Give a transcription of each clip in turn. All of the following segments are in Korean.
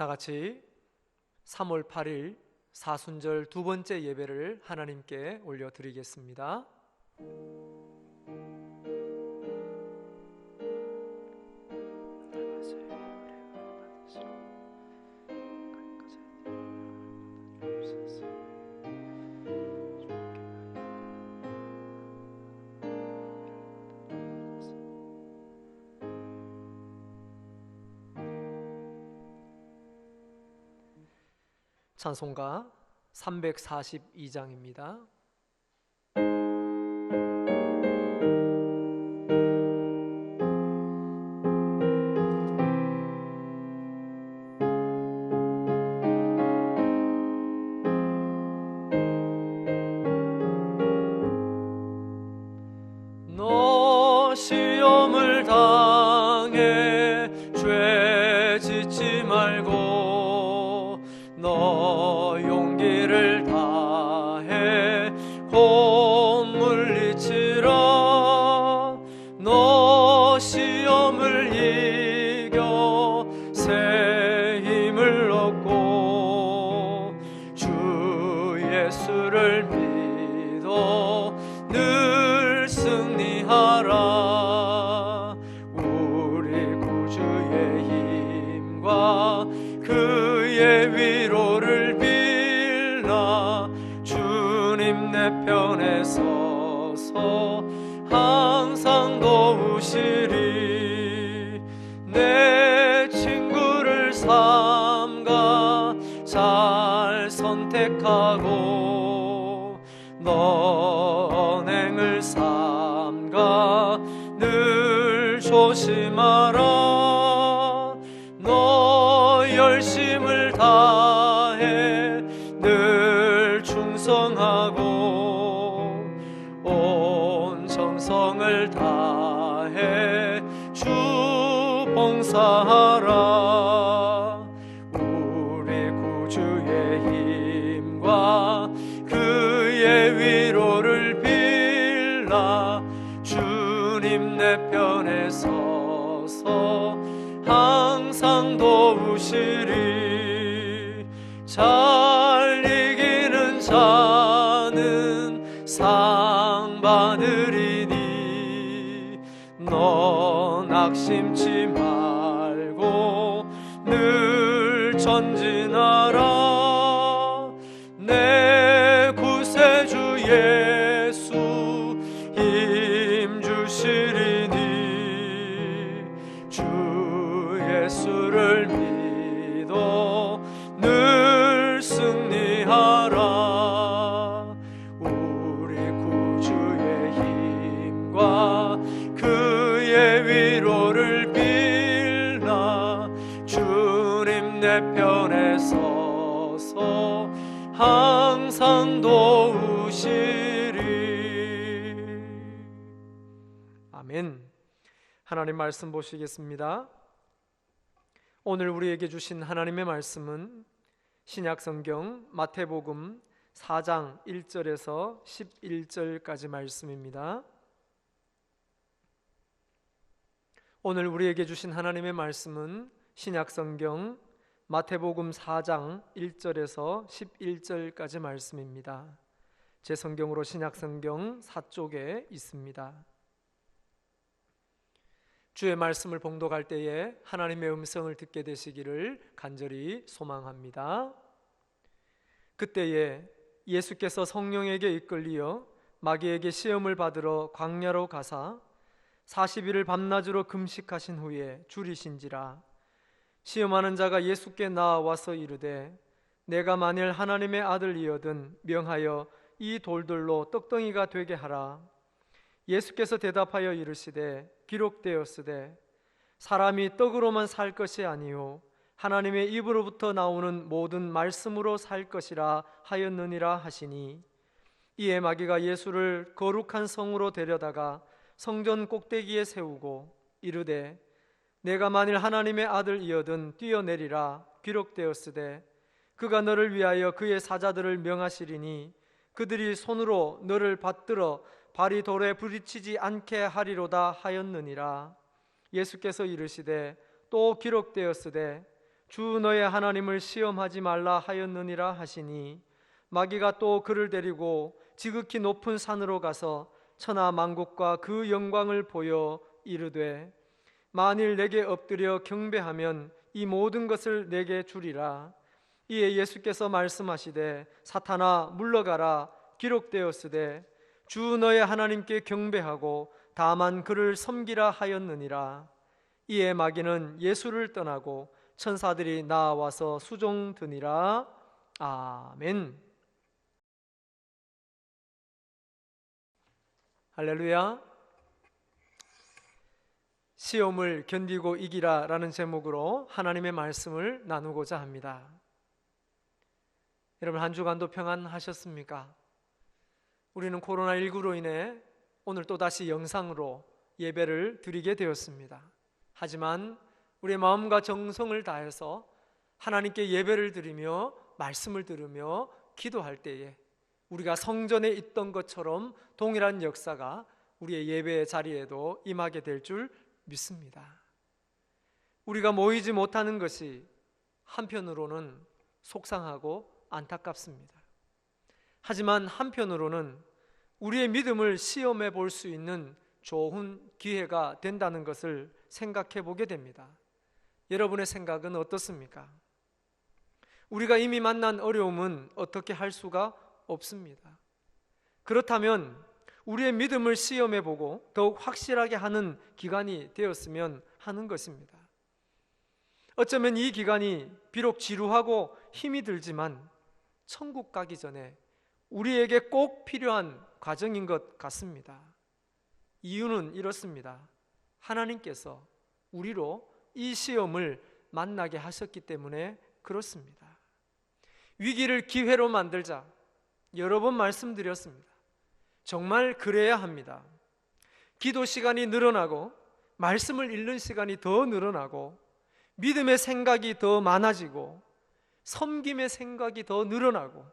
다 같이 3월 8일 사순절 두 번째 예배를 하나님께 올려드리겠습니다. 찬송가 342장입니다. 너 시험을 당해 죄 짓지 말고 너 용기를 다해 곧 물리치라. 너 시험을 이겨 새 힘을 얻고 주 예수를 믿어 늘 승리하라. 우리 구주의 힘과 그의 위로를 빌라. 주님 내 편에 서서 항상 도우시리. 내 친구를 삼가 잘 선택하고 너 언행을 삼가 늘 조심하라. 너 열심을 다해 늘 충성하고 온 정성을 다해 주 봉사하라. 우리 구주의 힘과 그의 위로를 빌라. 주님 내 편에 서서 항상 도우시리. 잘 이기는 자는 상 받으리니. 너 낙심치 말고 늘 전진하라. 내 구세주 예수 힘 주시리니. 주 예수를 믿어 늘 승리하라. 우리 구주의 힘과 그의 위로를 빌라. 주님 내 편에 서서 항상 도우시리. 아멘. 하나님 말씀 보시겠습니다. 오늘 우리에게 주신 하나님의 말씀은 신약성경 마태복음 4장 1절에서 11절까지 말씀입니다. 오늘 우리에게 주신 하나님의 말씀은 신약성경 마태복음 4장 1절에서 11절까지 말씀입니다. 제 성경으로 신약성경 4쪽에 있습니다. 주의 말씀을 봉독할 때에 하나님의 음성을 듣게 되시기를 간절히 소망합니다. 그때에 예수께서 성령에게 이끌리어 마귀에게 시험을 받으러 광야로 가사 40일을 밤낮으로 금식하신 후에 줄이신지라. 시험하는 자가 예수께 나와서 이르되 내가 만일 하나님의 아들이거든 명하여 이 돌들로 떡덩이가 되게 하라. 예수께서 대답하여 이르시되 기록되었으되 사람이 떡으로만 살 것이 아니요 하나님의 입으로부터 나오는 모든 말씀으로 살 것이라 하였느니라 하시니. 이에 마귀가 예수를 거룩한 성으로 데려다가 성전 꼭대기에 세우고 이르되 내가 만일 하나님의 아들이거든 뛰어내리라. 기록되었으되 그가 너를 위하여 그의 사자들을 명하시리니 그들이 손으로 너를 받들어 발이 돌에 부딪히지 않게 하리로다 하였느니라. 예수께서 이르시되 또 기록되었으되 주 너의 하나님을 시험하지 말라 하였느니라 하시니 마귀가 또 그를 데리고 지극히 높은 산으로 가서 천하 만국과 그 영광을 보여 이르되 만일 내게 엎드려 경배하면 이 모든 것을 내게 주리라. 이에 예수께서 말씀하시되 사탄아 물러가라 기록되었으되 주 너의 하나님께 경배하고 다만 그를 섬기라 하였느니라. 이에 마귀는 예수를 떠나고 천사들이 나와서 수종드니라. 아멘. 할렐루야. 시험을 견디고 이기라 라는 제목으로 하나님의 말씀을 나누고자 합니다. 여러분, 한 주간도 평안하셨습니까? 우리는 코로나19로 인해 오늘 또다시 영상으로 예배를 드리게 되었습니다. 하지만 우리의 마음과 정성을 다해서 하나님께 예배를 드리며 말씀을 들으며 기도할 때에 우리가 성전에 있던 것처럼 동일한 역사가 우리의 예배의 자리에도 임하게 될 줄 믿습니다. 우리가 모이지 못하는 것이 한편으로는 속상하고 안타깝습니다. 하지만 한편으로는 우리의 믿음을 시험해 볼 수 있는 좋은 기회가 된다는 것을 생각해 보게 됩니다. 여러분의 생각은 어떻습니까? 우리가 이미 만난 어려움은 어떻게 할 수가 없습니다. 그렇다면 우리의 믿음을 시험해 보고 더욱 확실하게 하는 기간이 되었으면 하는 것입니다. 어쩌면 이 기간이 비록 지루하고 힘이 들지만 천국 가기 전에 우리에게 꼭 필요한 과정인 것 같습니다. 이유는 이렇습니다. 하나님께서 우리로 이 시험을 만나게 하셨기 때문에 그렇습니다. 위기를 기회로 만들자 여러 번 말씀드렸습니다. 정말 그래야 합니다. 기도 시간이 늘어나고 말씀을 읽는 시간이 더 늘어나고 믿음의 생각이 더 많아지고 섬김의 생각이 더 늘어나고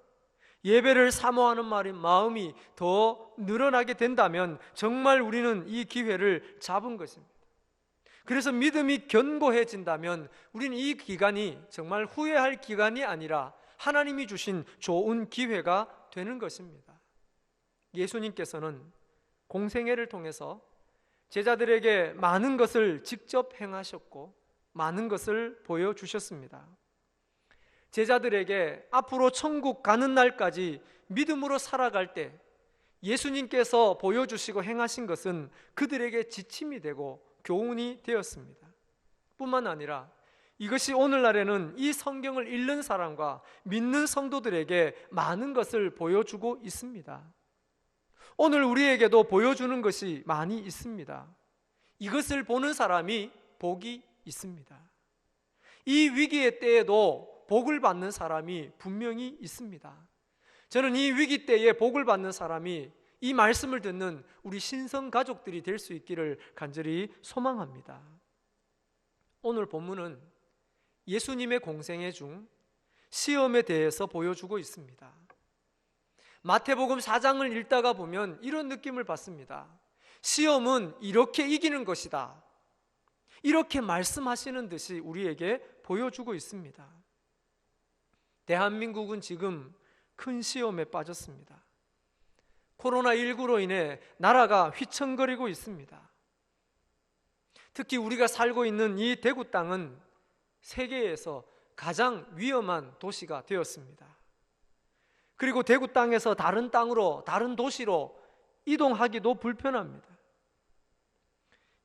예배를 사모하는 마음이 더 늘어나게 된다면 정말 우리는 이 기회를 잡은 것입니다. 그래서 믿음이 견고해진다면 우리는 이 기간이 정말 후회할 기간이 아니라 하나님이 주신 좋은 기회가 되는 것입니다. 예수님께서는 공생애를 통해서 제자들에게 많은 것을 직접 행하셨고 많은 것을 보여주셨습니다. 제자들에게 앞으로 천국 가는 날까지 믿음으로 살아갈 때 예수님께서 보여주시고 행하신 것은 그들에게 지침이 되고 교훈이 되었습니다. 뿐만 아니라 이것이 오늘날에는 이 성경을 읽는 사람과 믿는 성도들에게 많은 것을 보여주고 있습니다. 오늘 우리에게도 보여주는 것이 많이 있습니다. 이것을 보는 사람이 복이 있습니다. 이 위기의 때에도 복을 받는 사람이 분명히 있습니다. 저는 이 위기 때에 복을 받는 사람이 이 말씀을 듣는 우리 신성 가족들이 될 수 있기를 간절히 소망합니다. 오늘 본문은 예수님의 공생애 중 시험에 대해서 보여주고 있습니다. 마태복음 4장을 읽다가 보면 이런 느낌을 받습니다. 시험은 이렇게 이기는 것이다. 이렇게 말씀하시는 듯이 우리에게 보여주고 있습니다. 대한민국은 지금 큰 시험에 빠졌습니다. 코로나19로 인해 나라가 휘청거리고 있습니다. 특히 우리가 살고 있는 이 대구 땅은 세계에서 가장 위험한 도시가 되었습니다. 그리고 대구 땅에서 다른 땅으로, 다른 도시로 이동하기도 불편합니다.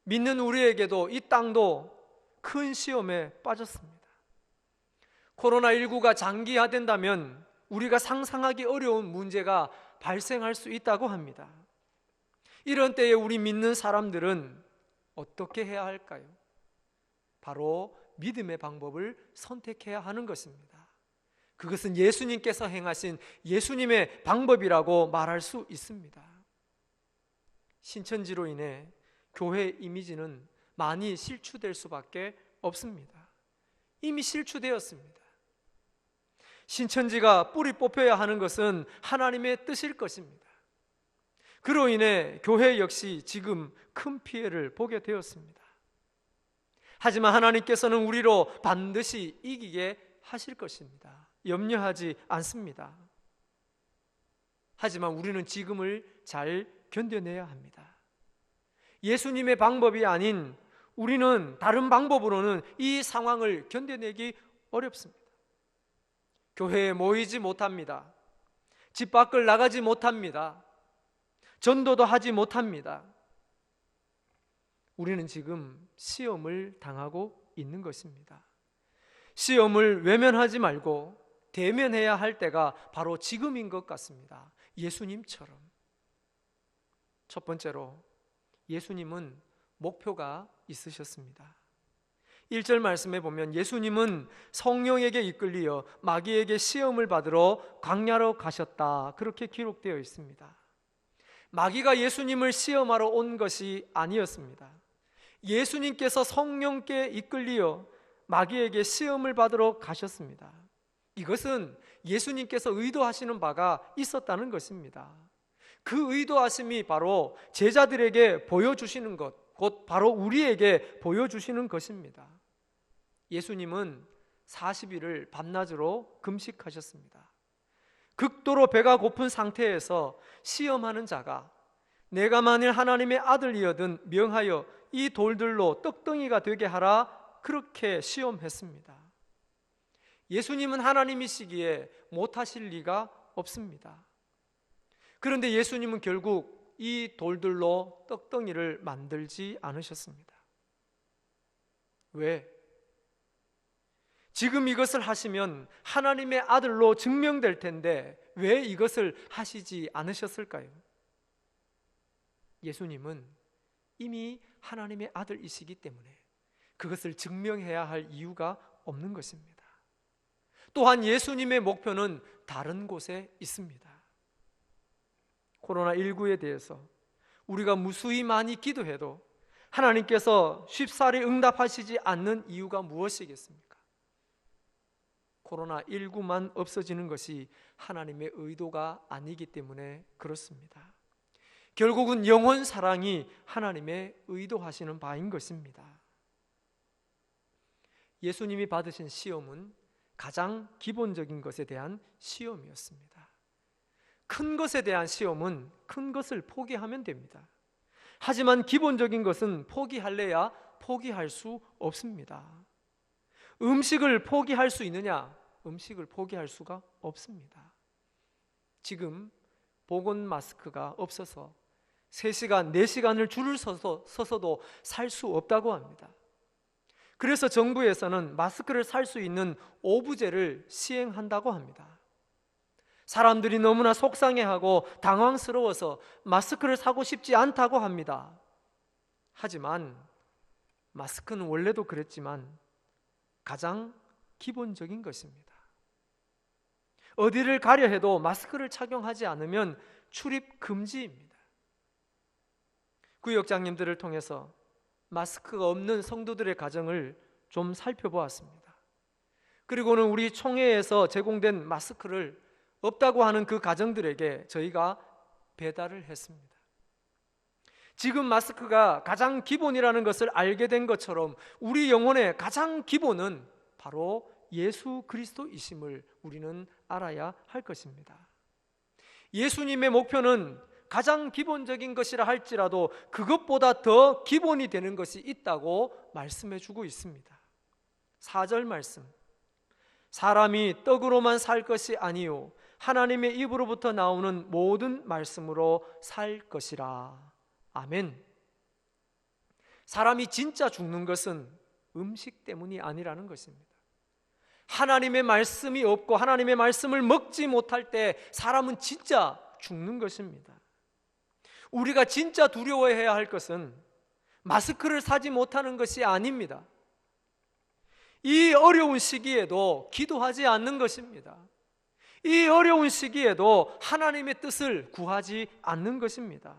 믿는 우리에게도 이 땅도 큰 시험에 빠졌습니다. 코로나19가 장기화된다면 우리가 상상하기 어려운 문제가 발생할 수 있다고 합니다. 이런 때에 우리 믿는 사람들은 어떻게 해야 할까요? 바로 믿음의 방법을 선택해야 하는 것입니다. 그것은 예수님께서 행하신 예수님의 방법이라고 말할 수 있습니다. 신천지로 인해 교회 이미지는 많이 실추될 수밖에 없습니다. 이미 실추되었습니다. 신천지가 뿌리 뽑혀야 하는 것은 하나님의 뜻일 것입니다. 그로 인해 교회 역시 지금 큰 피해를 보게 되었습니다. 하지만 하나님께서는 우리로 반드시 이기게 하실 것입니다. 염려하지 않습니다. 하지만 우리는 지금을 잘 견뎌내야 합니다. 예수님의 방법이 아닌 우리는 다른 방법으로는 이 상황을 견뎌내기 어렵습니다. 교회에 모이지 못합니다. 집 밖을 나가지 못합니다. 전도도 하지 못합니다. 우리는 지금 시험을 당하고 있는 것입니다. 시험을 외면하지 말고 대면해야 할 때가 바로 지금인 것 같습니다. 예수님처럼. 첫 번째로, 예수님은 목표가 있으셨습니다. 1절 말씀에 보면 예수님은 성령에게 이끌리어 마귀에게 시험을 받으러 광야로 가셨다, 그렇게 기록되어 있습니다. 마귀가 예수님을 시험하러 온 것이 아니었습니다. 예수님께서 성령께 이끌리어 마귀에게 시험을 받으러 가셨습니다. 이것은 예수님께서 의도하시는 바가 있었다는 것입니다. 그 의도하심이 바로 제자들에게 보여주시는 것, 곧 바로 우리에게 보여주시는 것입니다. 예수님은 40일을 밤낮으로 금식하셨습니다. 극도로 배가 고픈 상태에서 시험하는 자가 내가 만일 하나님의 아들이거든 명하여 이 돌들로 떡덩이가 되게 하라, 그렇게 시험했습니다. 예수님은 하나님이시기에 못하실 리가 없습니다. 그런데 예수님은 결국 이 돌들로 떡덩이를 만들지 않으셨습니다. 왜? 지금 이것을 하시면 하나님의 아들로 증명될 텐데 왜 이것을 하시지 않으셨을까요? 예수님은 이미 하나님의 아들이시기 때문에 그것을 증명해야 할 이유가 없는 것입니다. 또한 예수님의 목표는 다른 곳에 있습니다. 코로나19에 대해서 우리가 무수히 많이 기도해도 하나님께서 쉽사리 응답하시지 않는 이유가 무엇이겠습니까? 코로나19만 없어지는 것이 하나님의 의도가 아니기 때문에 그렇습니다. 결국은 영혼 사랑이 하나님의 의도하시는 바인 것입니다. 예수님이 받으신 시험은 가장 기본적인 것에 대한 시험이었습니다. 큰 것에 대한 시험은 큰 것을 포기하면 됩니다. 하지만 기본적인 것은 포기할래야 포기할 수 없습니다. 음식을 포기할 수 있느냐? 음식을 포기할 수가 없습니다. 지금 보건 마스크가 없어서 3시간, 4시간을 줄을 서서도 살 수 없다고 합니다. 그래서 정부에서는 마스크를 살 수 있는 오부제를 시행한다고 합니다. 사람들이 너무나 속상해하고 당황스러워서 마스크를 사고 싶지 않다고 합니다. 하지만 마스크는 원래도 그랬지만 가장 기본적인 것입니다. 어디를 가려 해도 마스크를 착용하지 않으면 출입 금지입니다. 구역장님들을 통해서 마스크가 없는 성도들의 가정을 좀 살펴보았습니다. 그리고는 우리 총회에서 제공된 마스크를 없다고 하는 그 가정들에게 저희가 배달을 했습니다. 지금 마스크가 가장 기본이라는 것을 알게 된 것처럼 우리 영혼의 가장 기본은 바로 예수 그리스도이심을 우리는 알아야 할 것입니다. 예수님의 목표는 가장 기본적인 것이라 할지라도 그것보다 더 기본이 되는 것이 있다고 말씀해 주고 있습니다. 4절 말씀, 사람이 떡으로만 살 것이 아니요 하나님의 입으로부터 나오는 모든 말씀으로 살 것이라. 아멘. 사람이 진짜 죽는 것은 음식 때문이 아니라는 것입니다. 하나님의 말씀이 없고 하나님의 말씀을 먹지 못할 때 사람은 진짜 죽는 것입니다. 우리가 진짜 두려워해야 할 것은 마스크를 사지 못하는 것이 아닙니다. 이 어려운 시기에도 기도하지 않는 것입니다. 이 어려운 시기에도 하나님의 뜻을 구하지 않는 것입니다.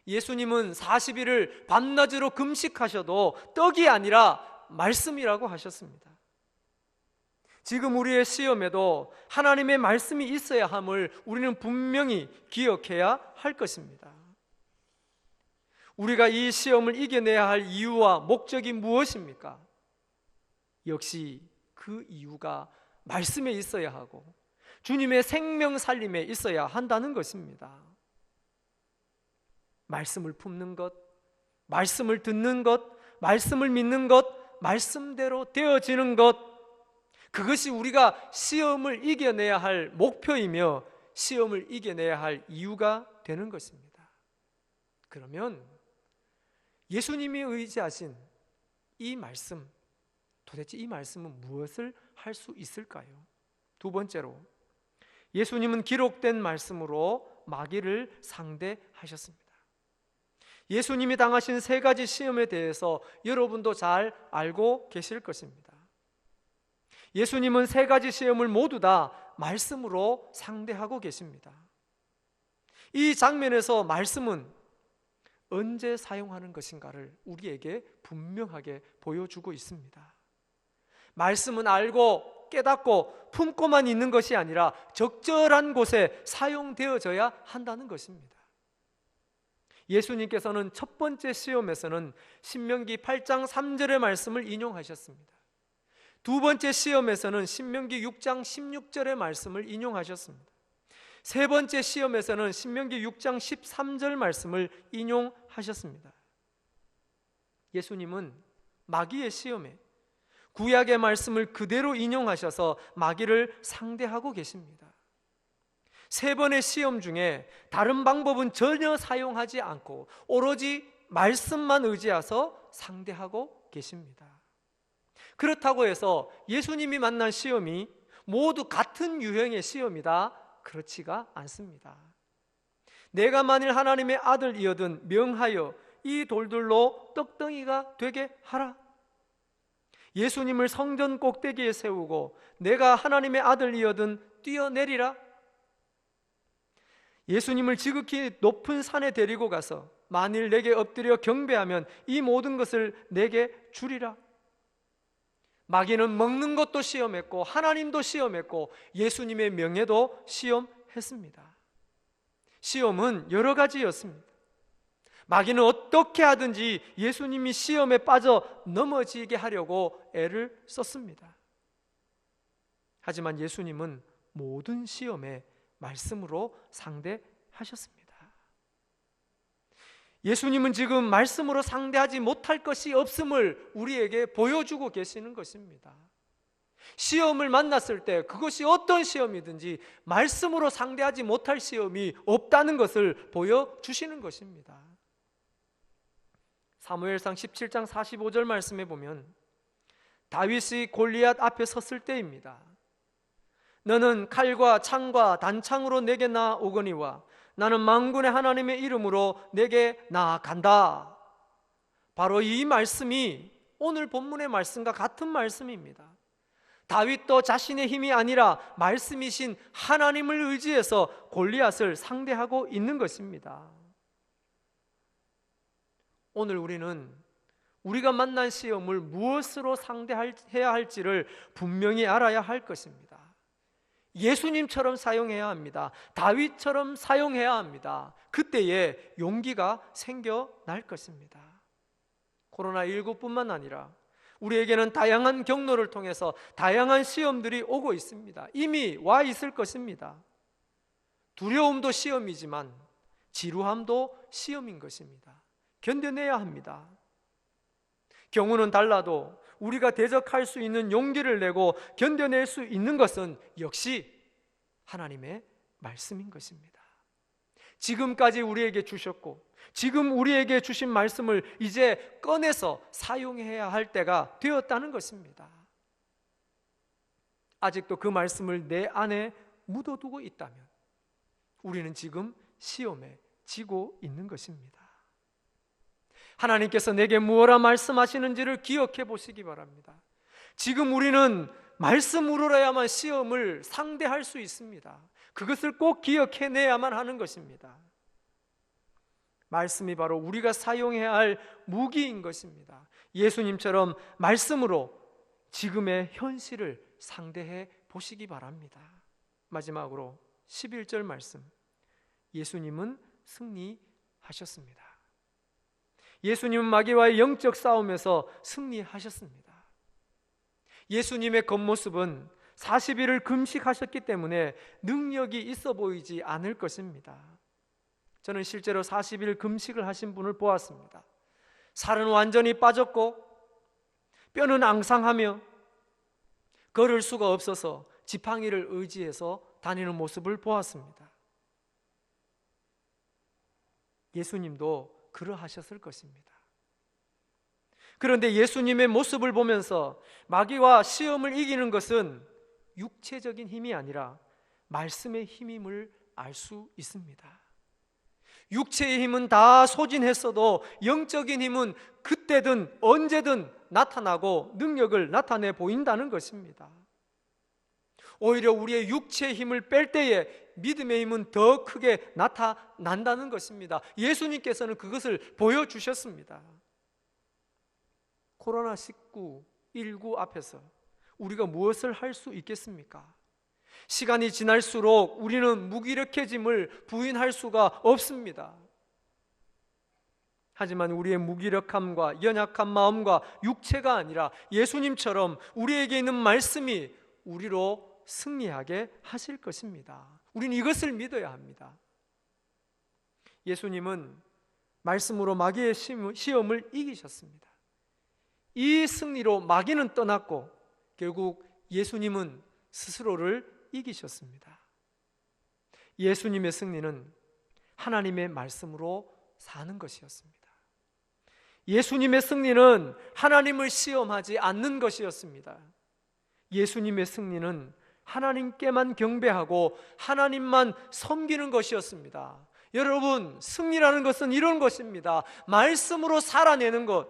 예수님은 40일을 밤낮으로 금식하셔도 떡이 아니라 말씀이라고 하셨습니다. 지금 우리의 시험에도 하나님의 말씀이 있어야 함을 우리는 분명히 기억해야 할 것입니다. 우리가 이 시험을 이겨내야 할 이유와 목적이 무엇입니까? 역시 그 이유가 말씀에 있어야 하고 주님의 생명 살림에 있어야 한다는 것입니다. 말씀을 품는 것, 말씀을 듣는 것, 말씀을 믿는 것, 말씀대로 되어지는 것, 그것이 우리가 시험을 이겨내야 할 목표이며 시험을 이겨내야 할 이유가 되는 것입니다. 그러면 예수님이 의지하신 이 말씀, 도대체 이 말씀은 무엇을 할 수 있을까요? 두 번째로, 예수님은 기록된 말씀으로 마귀를 상대하셨습니다. 예수님이 당하신 세 가지 시험에 대해서 여러분도 잘 알고 계실 것입니다. 예수님은 세 가지 시험을 모두 다 말씀으로 상대하고 계십니다. 이 장면에서 말씀은 언제 사용하는 것인가를 우리에게 분명하게 보여주고 있습니다. 말씀은 알고 깨닫고 품고만 있는 것이 아니라 적절한 곳에 사용되어져야 한다는 것입니다. 예수님께서는 첫 번째 시험에서는 신명기 8장 3절의 말씀을 인용하셨습니다. 두 번째 시험에서는 신명기 6장 16절의 말씀을 인용하셨습니다. 세 번째 시험에서는 신명기 6장 13절 말씀을 인용하셨습니다. 예수님은 마귀의 시험에 구약의 말씀을 그대로 인용하셔서 마귀를 상대하고 계십니다. 세 번의 시험 중에 다른 방법은 전혀 사용하지 않고 오로지 말씀만 의지해서 상대하고 계십니다. 그렇다고 해서 예수님이 만난 시험이 모두 같은 유형의 시험이다, 그렇지가 않습니다. 내가 만일 하나님의 아들이거든 명하여 이 돌들로 떡덩이가 되게 하라. 예수님을 성전 꼭대기에 세우고 내가 하나님의 아들이거든 뛰어내리라. 예수님을 지극히 높은 산에 데리고 가서 만일 내게 엎드려 경배하면 이 모든 것을 내게 주리라. 마귀는 먹는 것도 시험했고 하나님도 시험했고 예수님의 명예도 시험했습니다. 시험은 여러 가지였습니다. 마귀는 어떻게 하든지 예수님이 시험에 빠져 넘어지게 하려고 애를 썼습니다. 하지만 예수님은 모든 시험에 말씀으로 상대하셨습니다. 예수님은 지금 말씀으로 상대하지 못할 것이 없음을 우리에게 보여주고 계시는 것입니다. 시험을 만났을 때 그것이 어떤 시험이든지 말씀으로 상대하지 못할 시험이 없다는 것을 보여주시는 것입니다. 사무엘상 17장 45절 말씀에 보면 다윗이 골리앗 앞에 섰을 때입니다. 너는 칼과 창과 단창으로 내게 나오거니와 나는 만군의 하나님의 이름으로 내게 나아간다. 바로 이 말씀이 오늘 본문의 말씀과 같은 말씀입니다. 다윗도 자신의 힘이 아니라 말씀이신 하나님을 의지해서 골리앗을 상대하고 있는 것입니다. 오늘 우리는 우리가 만난 시험을 무엇으로 상대해야 할지를 분명히 알아야 할 것입니다. 예수님처럼 사용해야 합니다. 다윗처럼 사용해야 합니다. 그때에 용기가 생겨날 것입니다. 코로나19뿐만 아니라 우리에게는 다양한 경로를 통해서 다양한 시험들이 오고 있습니다. 이미 와 있을 것입니다. 두려움도 시험이지만 지루함도 시험인 것입니다. 견뎌내야 합니다. 경우는 달라도 우리가 대적할 수 있는 용기를 내고 견뎌낼 수 있는 것은 역시 하나님의 말씀인 것입니다. 지금까지 우리에게 주셨고 지금 우리에게 주신 말씀을 이제 꺼내서 사용해야 할 때가 되었다는 것입니다. 아직도 그 말씀을 내 안에 묻어두고 있다면 우리는 지금 시험에 지고 있는 것입니다. 하나님께서 내게 무엇라 말씀하시는지를 기억해 보시기 바랍니다. 지금 우리는 말씀으로야만 시험을 상대할 수 있습니다. 그것을 꼭 기억해내야만 하는 것입니다. 말씀이 바로 우리가 사용해야 할 무기인 것입니다. 예수님처럼 말씀으로 지금의 현실을 상대해 보시기 바랍니다. 마지막으로 11절 말씀, 예수님은 승리하셨습니다. 예수님은 마귀와의 영적 싸움에서 승리하셨습니다. 예수님의 겉모습은 40일을 금식하셨기 때문에 능력이 있어 보이지 않을 것입니다. 저는 실제로 40일 금식을 하신 분을 보았습니다. 살은 완전히 빠졌고 뼈는 앙상하며 걸을 수가 없어서 지팡이를 의지해서 다니는 모습을 보았습니다. 예수님도 그러하셨을 것입니다. 그런데 예수님의 모습을 보면서 마귀와 시험을 이기는 것은 육체적인 힘이 아니라 말씀의 힘임을 알 수 있습니다. 육체의 힘은 다 소진했어도 영적인 힘은 그때든 언제든 나타나고 능력을 나타내 보인다는 것입니다. 오히려 우리의 육체의 힘을 뺄 때에 믿음의 힘은 더 크게 나타난다는 것입니다. 예수님께서는 그것을 보여주셨습니다. 코로나19 앞에서 우리가 무엇을 할 수 있겠습니까? 시간이 지날수록 우리는 무기력해짐을 부인할 수가 없습니다. 하지만 우리의 무기력함과 연약한 마음과 육체가 아니라 예수님처럼 우리에게 있는 말씀이 우리로 승리하게 하실 것입니다. 우리는 이것을 믿어야 합니다. 예수님은 말씀으로 마귀의 시험을 이기셨습니다. 이 승리로 마귀는 떠났고 결국 예수님은 스스로를 이기셨습니다. 예수님의 승리는 하나님의 말씀으로 사는 것이었습니다. 예수님의 승리는 하나님을 시험하지 않는 것이었습니다. 예수님의 승리는 하나님께만 경배하고 하나님만 섬기는 것이었습니다. 여러분, 승리라는 것은 이런 것입니다. 말씀으로 살아내는 것,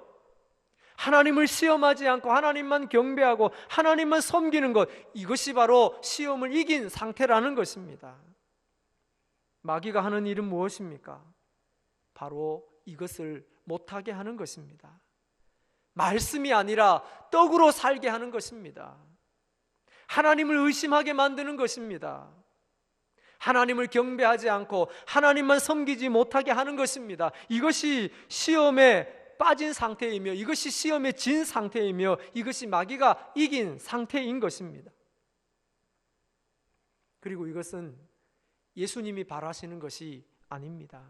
하나님을 시험하지 않고 하나님만 경배하고 하나님만 섬기는 것, 이것이 바로 시험을 이긴 상태라는 것입니다. 마귀가 하는 일은 무엇입니까? 바로 이것을 못하게 하는 것입니다. 말씀이 아니라 떡으로 살게 하는 것입니다. 하나님을 의심하게 만드는 것입니다. 하나님을 경배하지 않고 하나님만 섬기지 못하게 하는 것입니다. 이것이 시험에 빠진 상태이며 이것이 시험에 진 상태이며 이것이 마귀가 이긴 상태인 것입니다. 그리고 이것은 예수님이 바라시는 것이 아닙니다.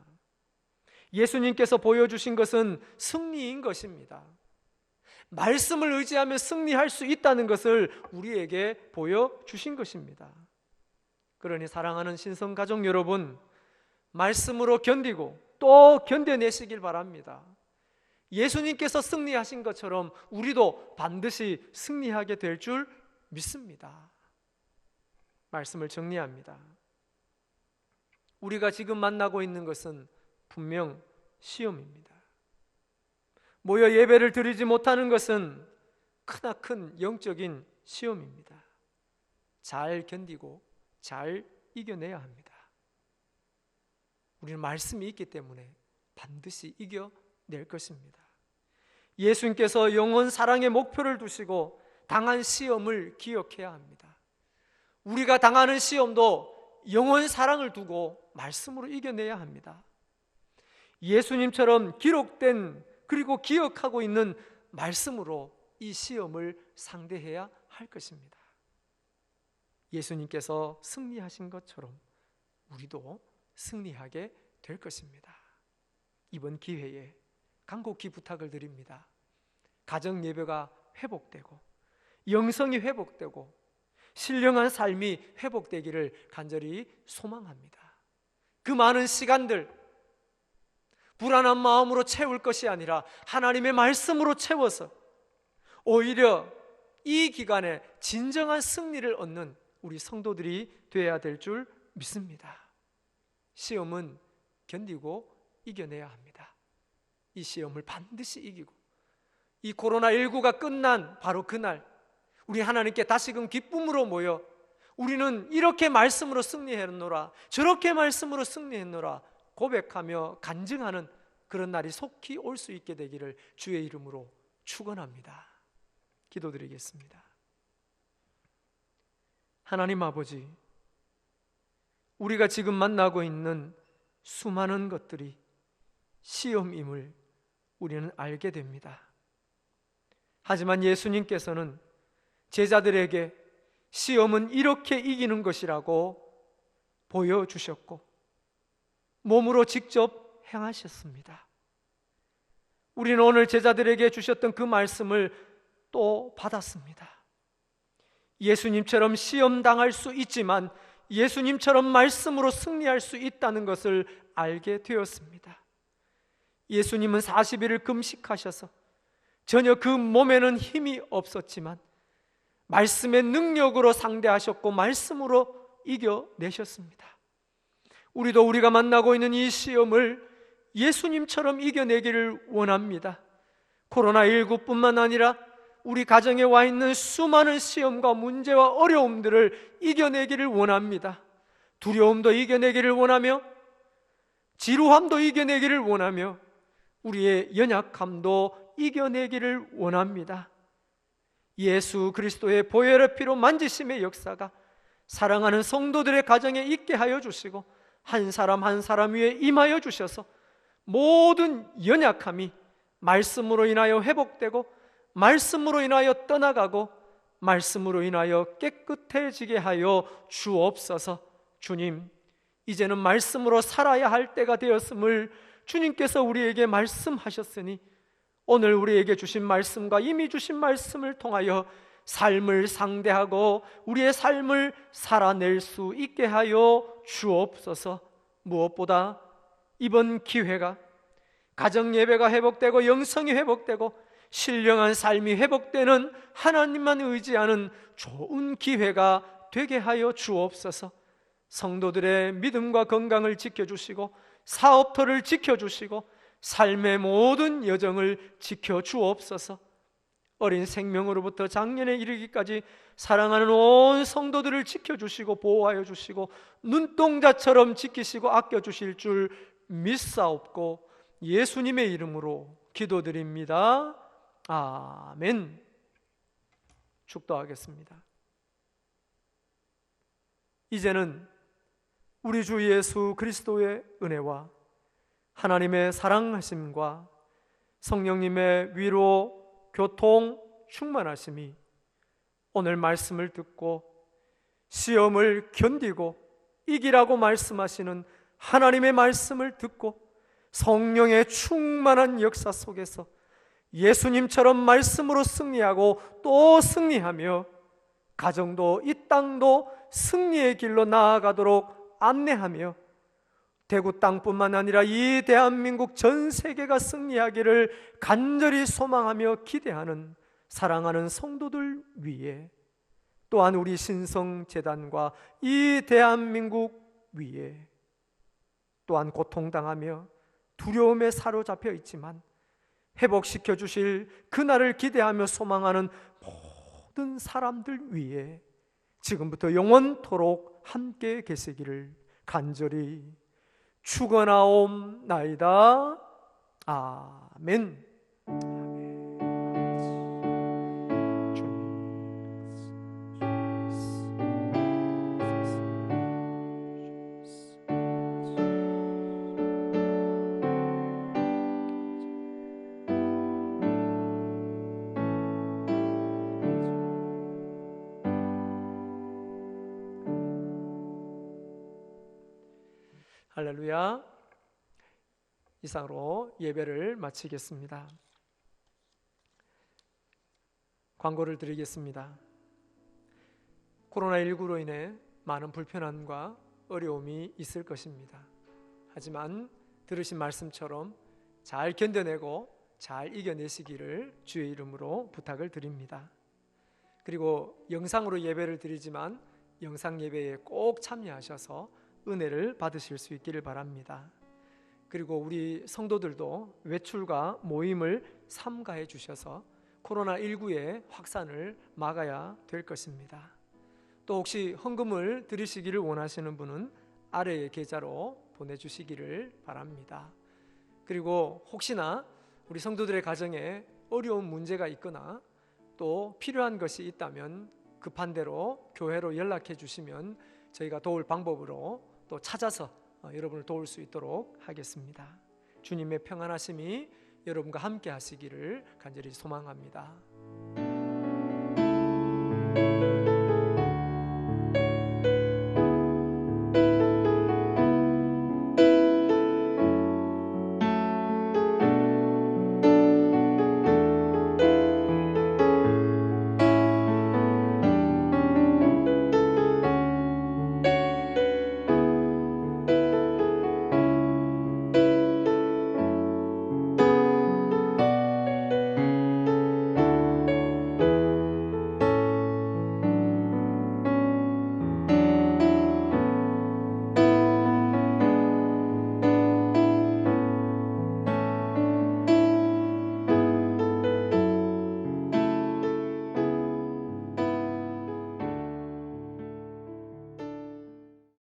예수님께서 보여주신 것은 승리인 것입니다. 말씀을 의지하며 승리할 수 있다는 것을 우리에게 보여주신 것입니다. 그러니 사랑하는 신성가족 여러분, 말씀으로 견디고 또 견뎌내시길 바랍니다. 예수님께서 승리하신 것처럼 우리도 반드시 승리하게 될 줄 믿습니다. 말씀을 정리합니다. 우리가 지금 만나고 있는 것은 분명 시험입니다. 모여 예배를 드리지 못하는 것은 크나큰 영적인 시험입니다. 잘 견디고 잘 이겨내야 합니다. 우리는 말씀이 있기 때문에 반드시 이겨낼 것입니다. 예수님께서 영원 사랑의 목표를 두시고 당한 시험을 기억해야 합니다. 우리가 당하는 시험도 영원 사랑을 두고 말씀으로 이겨내야 합니다. 예수님처럼 기록된 그리고 기억하고 있는 말씀으로 이 시험을 상대해야 할 것입니다. 예수님께서 승리하신 것처럼 우리도 승리하게 될 것입니다. 이번 기회에 간곡히 부탁을 드립니다. 가정 예배가 회복되고 영성이 회복되고 신령한 삶이 회복되기를 간절히 소망합니다. 그 많은 시간들 불안한 마음으로 채울 것이 아니라 하나님의 말씀으로 채워서 오히려 이 기간에 진정한 승리를 얻는 우리 성도들이 되어야 될 줄 믿습니다. 시험은 견디고 이겨내야 합니다. 이 시험을 반드시 이기고 이 코로나19가 끝난 바로 그날 우리 하나님께 다시금 기쁨으로 모여 우리는 이렇게 말씀으로 승리했노라 저렇게 말씀으로 승리했노라 고백하며 간증하는 그런 날이 속히 올 수 있게 되기를 주의 이름으로 축원합니다. 기도드리겠습니다. 하나님 아버지, 우리가 지금 만나고 있는 수많은 것들이 시험임을 우리는 알게 됩니다. 하지만 예수님께서는 제자들에게 시험은 이렇게 이기는 것이라고 보여주셨고 몸으로 직접 행하셨습니다. 우리는 오늘 제자들에게 주셨던 그 말씀을 또 받았습니다. 예수님처럼 시험당할 수 있지만 예수님처럼 말씀으로 승리할 수 있다는 것을 알게 되었습니다. 예수님은 40일을 금식하셔서 전혀 그 몸에는 힘이 없었지만 말씀의 능력으로 상대하셨고 말씀으로 이겨내셨습니다. 우리도 우리가 만나고 있는 이 시험을 예수님처럼 이겨내기를 원합니다. 코로나19뿐만 아니라 우리 가정에 와 있는 수많은 시험과 문제와 어려움들을 이겨내기를 원합니다. 두려움도 이겨내기를 원하며 지루함도 이겨내기를 원하며 우리의 연약함도 이겨내기를 원합니다. 예수 그리스도의 보혈의 피로 만지심의 역사가 사랑하는 성도들의 가정에 있게 하여 주시고 한 사람 한 사람 위에 임하여 주셔서 모든 연약함이 말씀으로 인하여 회복되고 말씀으로 인하여 떠나가고 말씀으로 인하여 깨끗해지게 하여 주옵소서. 주님, 이제는 말씀으로 살아야 할 때가 되었음을 주님께서 우리에게 말씀하셨으니 오늘 우리에게 주신 말씀과 이미 주신 말씀을 통하여 삶을 상대하고 우리의 삶을 살아낼 수 있게 하여 주옵소서. 무엇보다 이번 기회가 가정 예배가 회복되고 영성이 회복되고 신령한 삶이 회복되는 하나님만 의지하는 좋은 기회가 되게 하여 주옵소서. 성도들의 믿음과 건강을 지켜주시고 사업터를 지켜주시고 삶의 모든 여정을 지켜주옵소서. 어린 생명으로부터 장년에 이르기까지 사랑하는 온 성도들을 지켜주시고 보호하여 주시고 눈동자처럼 지키시고 아껴주실 줄 믿사옵고 예수님의 이름으로 기도드립니다. 아멘. 축도하겠습니다. 이제는 우리 주 예수 그리스도의 은혜와 하나님의 사랑하심과 성령님의 위로, 교통, 충만하심이 오늘 말씀을 듣고 시험을 견디고 이기라고 말씀하시는 하나님의 말씀을 듣고 성령의 충만한 역사 속에서 예수님처럼 말씀으로 승리하고 또 승리하며 가정도 이 땅도 승리의 길로 나아가도록 안내하며 대구 땅뿐만 아니라 이 대한민국 전 세계가 승리하기를 간절히 소망하며 기대하는 사랑하는 성도들 위에 또한 우리 신성재단과 이 대한민국 위에 또한 고통당하며 두려움에 사로잡혀 있지만 회복시켜 주실 그날을 기대하며 소망하는 모든 사람들 위에 지금부터 영원토록 함께 계시기를 간절히 축원하옵나이다. 아멘. 할렐루야. 이상으로 예배를 마치겠습니다. 광고를 드리겠습니다. 코로나19로 인해 많은 불편함과 어려움이 있을 것입니다. 하지만 들으신 말씀처럼 잘 견뎌내고 잘 이겨내시기를 주의 이름으로 부탁을 드립니다. 그리고 영상으로 예배를 드리지만 영상 예배에 꼭 참여하셔서 은혜를 받으실 수 있기를 바랍니다. 그리고 우리 성도들도 외출과 모임을 삼가해 주셔서 코로나19의 확산을 막아야 될 것입니다. 또 혹시 헌금을 드리시기를 원하시는 분은 아래의 계좌로 보내주시기를 바랍니다. 그리고 혹시나 우리 성도들의 가정에 어려운 문제가 있거나 또 필요한 것이 있다면 급한 대로 교회로 연락해 주시면 저희가 도울 방법으로 또 찾아서 여러분을 도울 수 있도록 하겠습니다. 주님의 평안하심이 여러분과 함께 하시기를 간절히 소망합니다.